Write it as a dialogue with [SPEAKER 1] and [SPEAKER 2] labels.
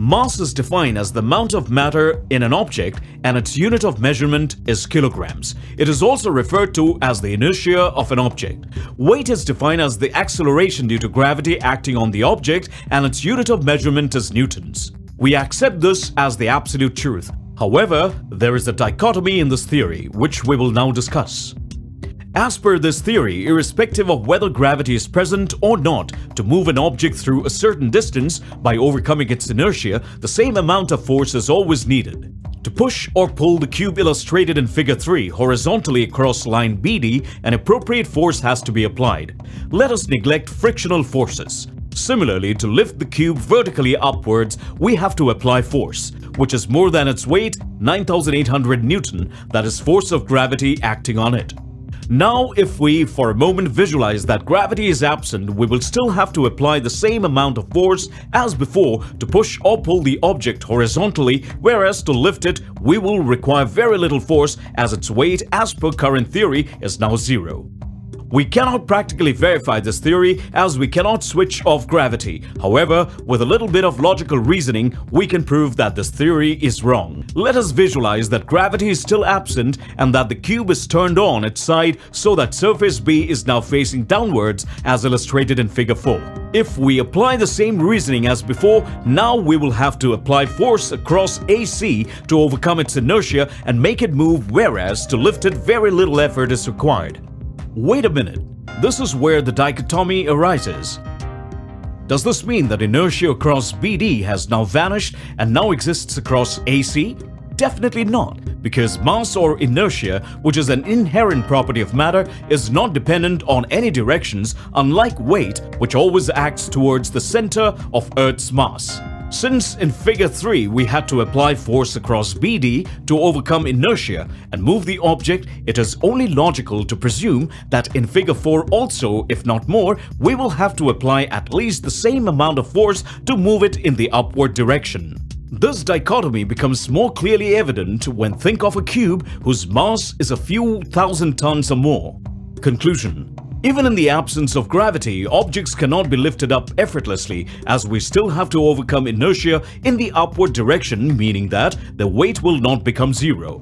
[SPEAKER 1] Mass is defined as the amount of matter in an object and its unit of measurement is kilograms. It is also referred to as the inertia of an object. Weight is defined as the acceleration due to gravity acting on the object and its unit of measurement is newtons. We accept this as the absolute truth. However, there is a dichotomy in this theory, which we will now discuss. As per this theory, irrespective of whether gravity is present or not, to move an object through a certain distance by overcoming its inertia, the same amount of force is always needed. To push or pull the cube illustrated in figure 3 horizontally across line BD, an appropriate force has to be applied. Let us neglect frictional forces. Similarly, to lift the cube vertically upwards, we have to apply force, which is more than its weight, 9,800 Newton, that is force of gravity acting on it. Now, if we for a moment visualize that gravity is absent, we will still have to apply the same amount of force as before to push or pull the object horizontally, whereas to lift it, we will require very little force as its weight, as per current theory, is now zero. We cannot practically verify this theory as we cannot switch off gravity. However, with a little bit of logical reasoning, we can prove that this theory is wrong. Let us visualize that gravity is still absent and that the cube is turned on its side so that surface B is now facing downwards as illustrated in figure 4. If we apply the same reasoning as before, now we will have to apply force across AC to overcome its inertia and make it move, whereas to lift it very little effort is required. Wait a minute, this is where the dichotomy arises. Does this mean that inertia across BD has now vanished and now exists across AC? Definitely not, because mass or inertia, which is an inherent property of matter, is not dependent on any directions, unlike weight, which always acts towards the center of Earth's mass. Since in figure 3 we had to apply force across BD to overcome inertia and move the object, it is only logical to presume that in figure 4 also, if not more, we will have to apply at least the same amount of force to move it in the upward direction. This dichotomy becomes more clearly evident when think of a cube whose mass is a few thousand tons or more. Conclusion: even in the absence of gravity, objects cannot be lifted up effortlessly as we still have to overcome inertia in the upward direction, meaning that the weight will not become zero.